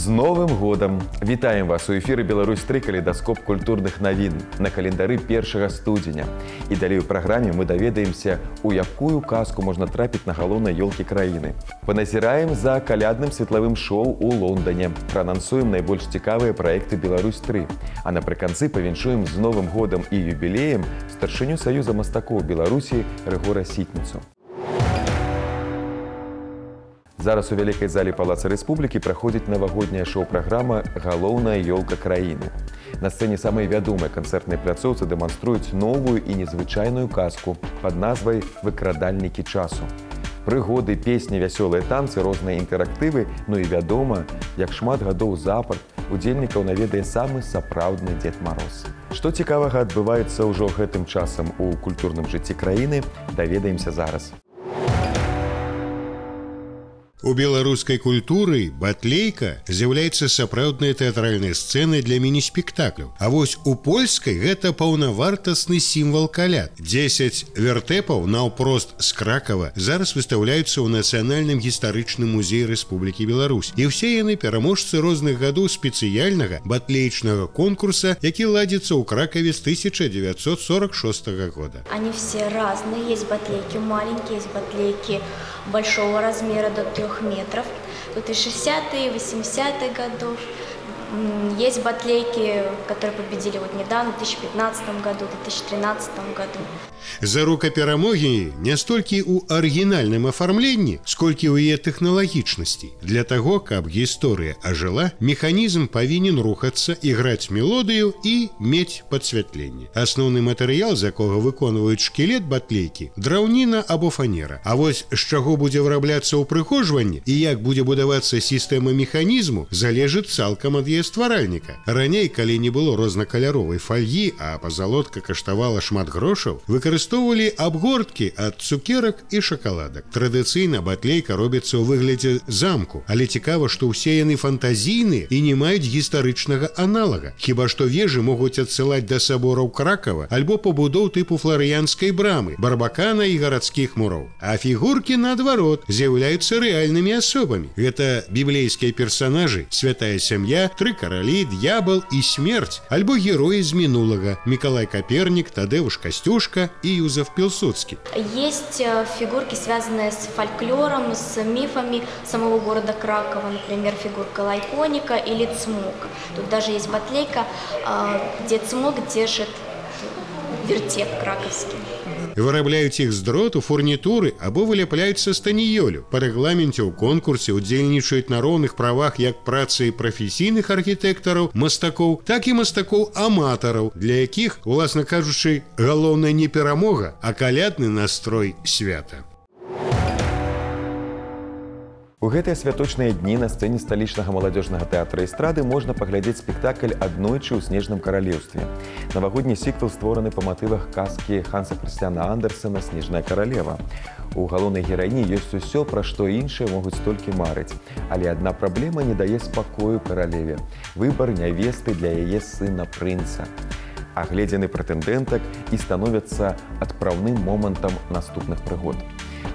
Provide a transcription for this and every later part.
З Новым годам! Вітаем вас у эфіры Беларусь-3 калейдаскоп культурных навін на календары 1 студзеня. І далей у праграме мы даведаемся, у якую казку можна трапіць на галоўнай ёлкі краіны. Паназіраем за калядным светлавым шоу у Лондоне, праанансуем найбольш цікавыя праекты Беларусь-3, а напрыканцы павіншуем з Новым годам і юбілеем старшыню Саюза мастакоў Беларусі Рыгора Сітніцу. Зараз у вялікай зале Палаца Рэспублікі праходзіць навагодняя шоу-праграма «Галоўная ёлка краіны». На сцэне самай вядомай канцэртнай пляцоўцы дэманструюць новую і незвычайную казку пад назвай «Выкрадальнікі часу». Прыгоды, песні, вясёлыя танцы, розныя інтэрактывы, ну і вядома, як шмат гадоў запар удзельнікаў наведае самы сапраўдны Дзед Мароз. Што цікавага адбываецца ўжо гэтым часам у культурным жыцці краіны, даведаемся зараз. У беларускай культуры батлейка з'яўляецца сапраўднай тэатральнай сцэнай для міні-спектакляў. А вось у польскай гэта паўнавартасны сімвал каляд. 10 вяртэпаў наўпрост з Кракава зараз выстаўляюцца ў Нацыянальным гістарычным музеі Рэспублікі Беларусь. І ўсе яны пераможцы розных гадоў спецыяльнага батлеечнага конкурса, які ладзіцца ў Кракаве з 1946 года. Они все разные. Есть батлейки маленькие, есть батлейки большого размера до 3 метров. Тут и 60-е, 80-х годов. Есть батлейки, которые победили вот недавно, в 2015 году, в 2013 году. Зарука перамогі не столькі ў арыгінальным афармленні, сколькі ў яе тэхналагічнасці. Для таго, каб гісторыя ажыла, механізм павінен рухацца, іграць мелодыю і мець падсвятленне. Асноўны матэрыял, з якога выконваюць шкілет батлейкі, драўніна або фанера. А вось з чаго будзе вырабляцца ўпрыгожванне і як будзе будавацца сістэма механізму, залежыць цалкам ад яе стваральніка. Раней, калі не было рознакаляровай фальгі, а пазалотка каштавала шмат грошаў, выкарыстоўвалі абгорткі ад цукерак і шакаладак. Традыцыйна батлейка робіцца ў выглядзе замку, але цікава, што ўсе яны фантазійныя і не маюць гістарычнага аналага. Хіба што вежы могуць адсылаць да сабораў Кракава альбо пабудоў тыпу фларыянскай брамы, барбакана і гарадскіх муроў. А фігуркі, наадварот, з'яўляюцца рэальнымі асобамі. Гэта біблейскія персанажы, святая сям'я, 3 каралі, д'ябал і смерць, альбо героі з мінулага, Мікалай Капернік, Тадеуш Касцюшка и Юзеф Пилсудский. Есть фигурки, связанные с фольклором, с мифами самого города Кракова, например, фигурка Лайконика или Цмок. Тут даже есть батлейка, где Цмок держит вертеп краковский. Вырабляюць іх з дроту, фурнітуры або выляпляюць са станіёлю. Па рэгламенце ў конкурсе удзельнічаюць на роўных правах як працы прафесійных архітэктараў, мастакоў, так і мастакоў-аматараў, для якіх, уласна кажучы, галоўнае не перамога, а калядны настрой свята. У гэтыя святочныя дні на сцэне сталічнага маладзёжнага тэатра эстрады можна паглядзець спектакль «Аднойчы ў снежным каралеўстве». Навагодні сіквел створаны па матывах казкі Ханса Крысціяна Андерсена «Снежная каралева». У галоўнай гераіні ёсць усё, пра што іншыя могуць толькі марыць. Але адна праблема не дае спакою каралеве – выбар нявесты для яе сына прынца. Агледзены прэтэндэнтак і становяцца адпраўным момантам наступных прыгод.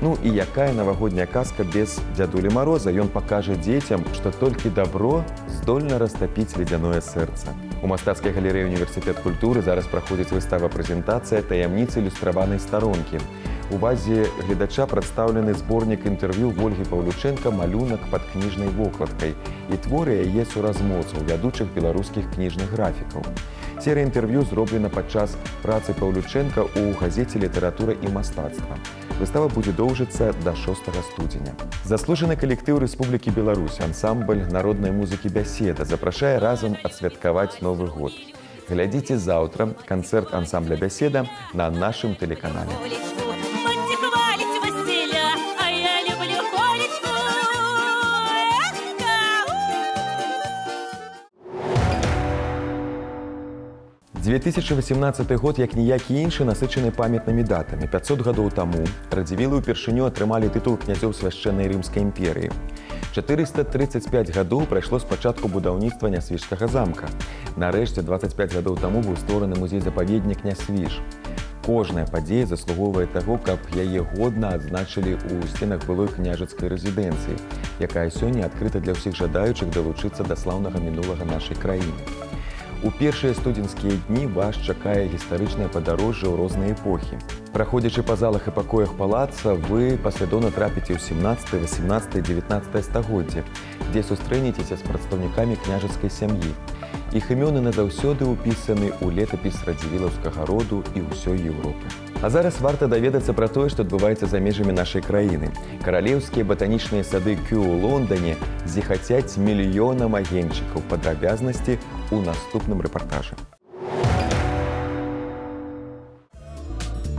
Ну і якая навагодняя казка без Дзядулі Мароза? Ён пакажа дзецям, што толькі дабро здольна растапіць ледзяное сэрца. У мастацкай галерэі Універсітэт культуры зараз праходзіць выстава-прэзентацыя «Таямніцы ілюстраванай старонкі». У базе гледача прадстаўлены зборнік інтэрв'ю Вольгі Паўлючэнка «Малюнак пад кніжнай вокладкай» і творы яе суразмоўцаў, вядучых беларускіх кніжных графікаў. Серыя інтэрв'ю зроблена падчас працы Паўлючэнка ў газеце «Літаратура і мастацтва». Выстава будзе доўжыцца да 6 студзеня. Заслужаны калектыў Рэспублікі Беларусь, ансамбль народнай музыкі «Бяседа» запрашае разам адсвяткаваць Новы год. Глядзіце заўтра канцэрт ансамбля «Бяседа» на нашым тэлеканале. – 2018 год, як ніякі іншы, насычаны памятнымі датамі. 500 гадоў таму радзівілы ўпершыню атрымалі тытул князёў свяшчэннай рымскай імперыі. 435 гадоў прайшло з пачатку будаўніцтва Нясвіжскага замка. Нарэшце, 25 гадоў таму быў створаны музей-запаведнік Нясвіж. Кожная падзея заслугоўвае таго, каб яе годна адзначылі ў сценах былой княжацкай рэзідэнцыі, якая сёння адкрыта для ўсіх жадаючых далучыцца да слаўнага мінулага нашай краіны. У першыя студзеньскія дні вас чакае гістарычнае падарожжа ў розныя эпохі. Праходзячы па залах і пакоях палаца, вы паслядоўна трапіце ў 17, 18, 19 стагоддзе, дзе сустрэнецеся з прадстаўнікамі княжацкай сям'і. Іх імёны назаўсёды ўпісаны ў летапіс радзівілаўскага роду і ўсёй Еўропы. А зараз варта даведацца пра тое, што адбываецца за межамі нашай краіны. Каралеўскія батанічныя сады Кю ў Лондане зіхацяць мільёнам агеньчыкаў. Падрабязнасці ў наступным рэпартажы.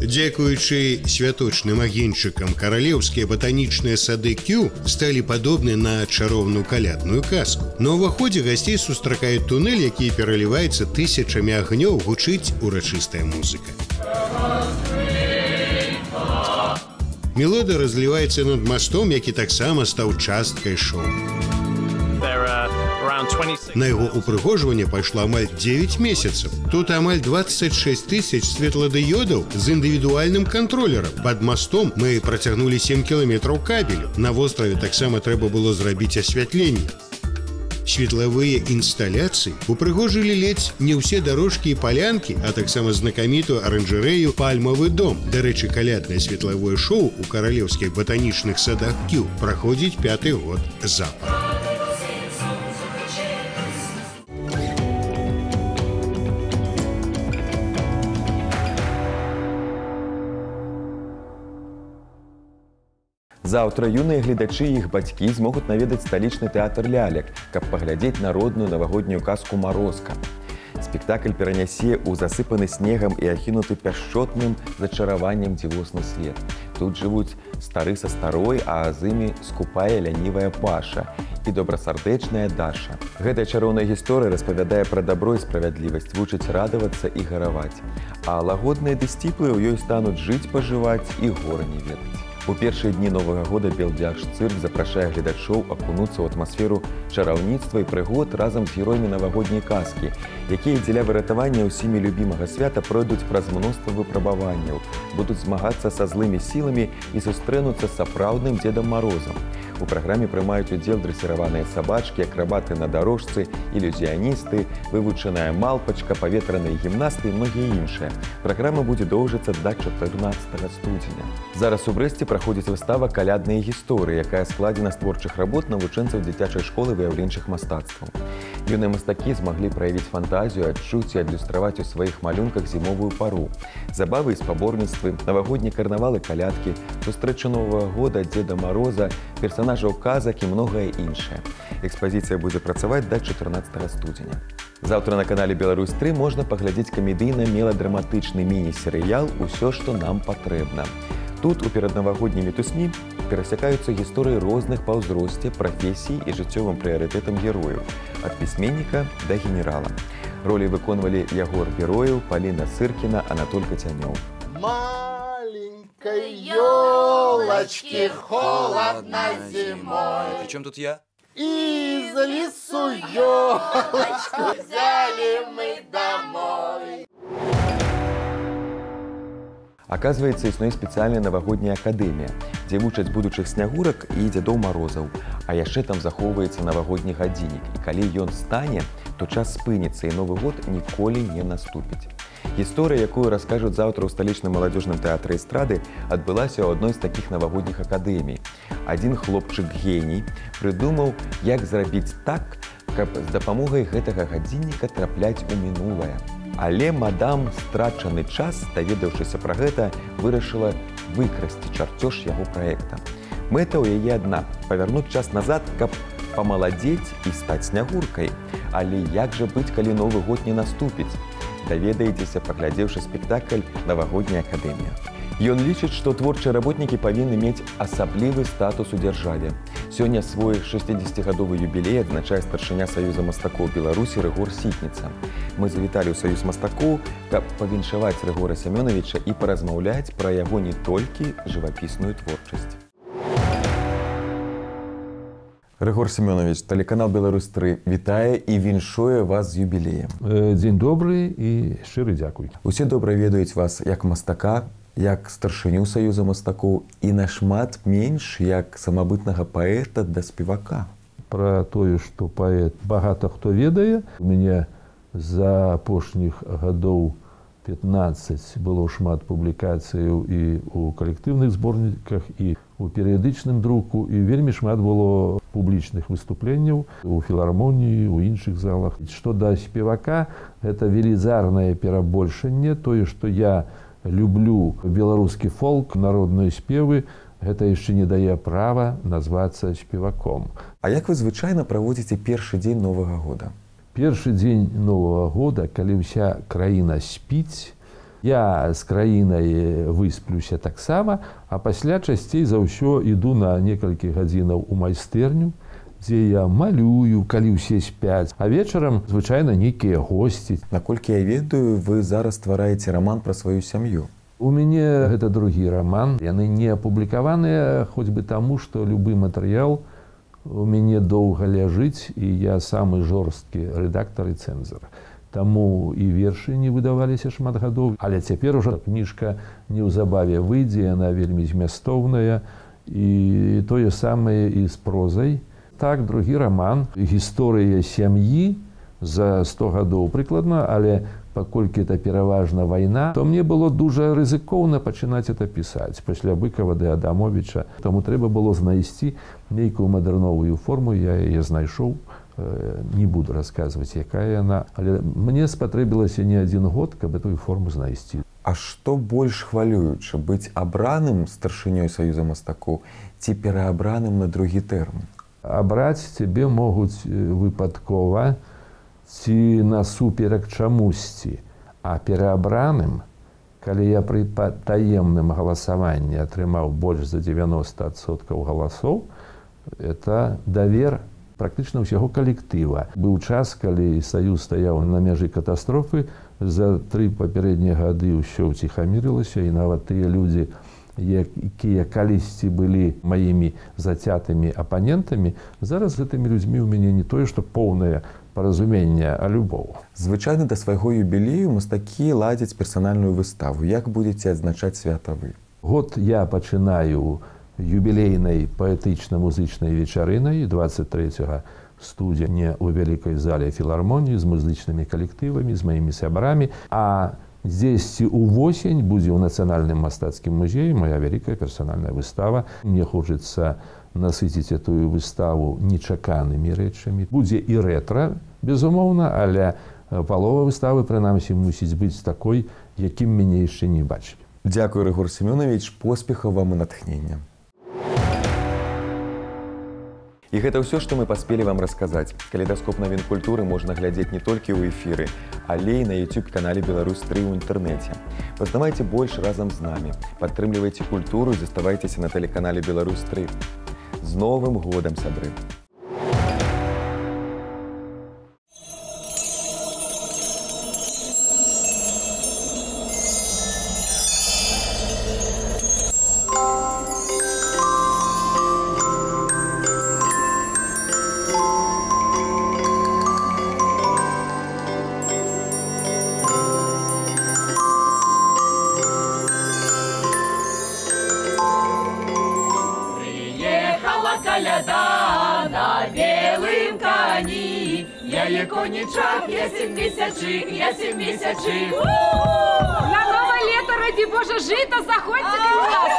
Дзякуючы святочным агеньчыкам каралеўскія батанічныя сады Кю сталі падобны на чароўную калядную казку. На ўваходзе гасцей сустракае тунэль, які пераліваецца тысячамі агнёў, гучыць урачыстая музыка. Мелодыя разліваецца над мастом, які таксама стаў часткай шоу. На яго упрыгожванне пайшло амаль 9 месяцаў. Тут амаль 26 тысяч светладыёдаў з індывідуальным кантролерам. Пад мастом мы працягнулі 7 кіламетраў кабелю. На востраве таксама трэба было зрабіць асвятленне. Светлавыя інсталяцыі упрыгожылі ледзь не ўсе дарожкі і палянкі, а таксама знакамітую аранжарэю «Пальмавы дом». Дарэчы, каляднае светлавое шоу у каралеўскіх батанічных садах Кю праходзіць 5-й год запар. Заўтра юныя гледачы і іх бацькі змогуць наведаць сталічны тэатр лялек, каб паглядзець народную навагоднюю казку «Марозка». Спектакль перанясе ў засыпаны снегам і ахінуты пяшчотным зачараваннем дзівосны свет. Тут жывуць стары са старой, а з імі скупая лянівая Паша і добрасардэчная Даша. Гэтая чароўная гісторыя распавядае пра дабро і справядлівасць, вучыць радавацца і гараваць. А лагодныя ды сціплыя ў ёй стануць жыць, пажываць і гора не ведаць. У першыя дні Новага года Белдзяж-цырк запрашае гледачоў акунуцца ў атмасферу чараўніцтва і прыгод разам з героямі навагодняй казкі, якія дзеля выратавання ўсімі любімага свята пройдуць праз мноства выпрабаванняў, будуць змагацца са злымі сіламі і сустрэнуцца з сапраўдным Дзедам Марозам. У праграме прымаюць удзел дрэсіраваныя сабачкі, акрабаты на дарожцы, ілюзіяністы, вывучаная малпачка, паветраныя гімнасты і многія іншыя. Праграма будзе доўжыцца да 14 студзеня. Зараз у Брэсце праходзіць выстава «Калядныя гісторыі», якая складзена з творчых работ навучэнцаў дзіцячай школы выяўленчых мастацтваў. Юныя мастакі змаглі праявіць фантазію, адчуць і адлюстраваць у сваіх малюнках зімовую пару. Забавы і спаборніцтвы, навагодні карнавалы калядкі, сустрэчы Новага года, Дзеда Мароза, персанажаў казак і многае іншае. Экспазіцыя будзе працаваць да 14 студзеня. Заўтра на канале «Беларусь-3» можна паглядзець камедыйна-меладраматычны міні-серыял «Усё, што нам патрэбна». Тут у пераднавагодняй мітусні перасякаюцца гісторыі розных па ўзросце, прафесій і жыццёвым прыярытэтам герояў, ад пісьменніка да генерала. Ролі выконвалі Ягор Бероеў, Паліна Сыркіна, Анатоль Кацянёў. Маленькой ёлочки холодно зимой. Причем тут я? Из лесу ёлочку взяли мы домой. Аказваецца, існуе спецыяльная навагодняя акадэмія, дзе вучаць будучых снягурак і дзядоў Марозаў. А яшчэ там захоўваецца навагодні гадзіннік. І калі ён стане, то час спыніцца і Новы год ніколі не наступіць. Гісторыя, якую раскажуць заўтра ў сталічным маладзёжным тэатры эстрады, адбылася ў адной з такіх навагодніх акадэмій. Адзін хлопчык-геній прыдумаў, як зрабіць так, каб з дапамогай гэтага гадзінніка трапляць у мінулае. Але мадам страчаны час, даведаўшыся пра гэта, вырашыла выкрасці чарцёж яго праекта. Мэта ў яе адна – павярнуць час назад, каб памаладзець і стаць снягуркай. Але як жа быць, калі Новы год не наступіць? Даведаецеся, паглядзеўшы спектакль «Навагодняя акадэмія». Ён лічыць, што творчыя работнікі павінны мець асаблівы статус у дзяржаве. Сёння свой 60-гадовы юбілей адзначае старшыня Саюза мастакоў Беларусі Рыгор Сітніца. Мы завіталі ў Саюз мастакоў, каб павіншаваць Рыгора Сямёнавіча і паразмаўляць пра яго не толькі жывапісную творчасць. Рыгор Семёнович, тэлеканал «Беларусь-3» вітае і віншуе вас з юбілеем. Дзень добры і шчыры дзякуй. Усе добра ведаюць вас як мастака, як старшыню Саюза мастакоў і нашмат менш як самабытнага паэта да спевака. Пра тое, што паэт багата хто ведае. У мяне за апошніх гадоў 15 было шмат публікацыяў і ў калектыўных зборніках, і ў перыядычным друку, і вельмі шмат было публічных выступленняў у філармоніі, у іншых залах. Што да спевака, гэта велізарнае перабольшанне. Тое, што я люблю беларускі фолк, народныя спевы, гэта яшчэ не дае права назвацца спеваком. А як вы звычайна праводзіце першы дзень Новага года? Першы дзень Новага года, калі ўся краіна спіць, я з краінай высплюся таксама, а пасля часцей за ўсё іду на некалькі гадзінаў у майстэрню, дзе я малюю, калі ўсе спяць, а вечарам звычайна нейкія госці. Наколькі я ведаю, вы зараз ствараеце раман пра сваю сям'ю. У мяне гэта другі раман. Яны не апублікаваныя, хоць бы таму, што любы матэрыял у мяне доўга ляжыць, і я самы жорсткі рэдактар і цэнзар. Таму і вершы не выдаваліся шмат гадоў. Але цяпер ужо кніжка неўзабаве выйдзе, яна вельмі змястоўная, і тое самае і з прозай. Так, другі раман, гісторыя сям'і за 100 гадоў прыкладна, але паколькі это пераважна вайна, то мне было дужа рызыкоўна пачынаць это пісаць пасля Быкова ды Адамовіча. Таму трэба было знайсці нейкую мадэрновую форму, я яе знайшоў. Не буду расказваць, якая яна, але мне спатрэбілася не адзін год, каб эту форму знайсці. А што больш хвалююча, быць абраным старшынёй Саюза мастакоў ці пераабраным на другі тэрмін? Абраць цябе могуць выпадкова ці насуперак чамусьці, а пераабраным, калі я пры таемным галасаванні атрымаў больш за 90% галасоў, это давер практычна ўсяго калектыва. Быў час, калі Саюз стаяў на мяжы катастрофы, за 3 папярэднія гады ўсё ўціхамірылася, і нават тыя людзі, якія калісьці былі маімі зацятымі апанентамі, зараз з гэтымі людзьмі ў мяне не тое, што поўнае паразуменне, а любоў. Звычайна да свайго юбілею мастакі ладзяць персанальную выставу. Як будзеце адзначаць свята вы? Год я пачынаю юбілейнай паэтычна-музычнай вечарынай 23 студзеня ў вялікай зале філармоніі з музычнымі калектывамі, з маімі сябрамі, а дзесьці ўвосень будзе ў Нацыянальным мастацкім музеі моя вялікая персанальная выстава. Мне хочацца насыціць этую выставу нечаканымі рэчамі. Будзе і рэтра, безумоўна, але палова выставы, прынамсі, мусіць быць такой, якім мяне яшчэ не бачылі. Дзякуй, Рыгор Семёнович, поспехаў вам і натхнення. І гэта ўсё, што мы паспелі вам расказаць. Калейдаскоп навін культуры можна глядзець не толькі ў эфіры, але і на YouTube-канале «Беларусь-3» ў інтэрнэце. Пазнавайце больш разам з намі, падтрымлівайце культуру і заставайцеся на тэлеканале «Беларусь-3». З Новым годам, сябры! Коляда на белым коні, я є конічок, я 7-місячик, я 7-місячик. На новое лето, ради Боже, жито, заходьте к нас.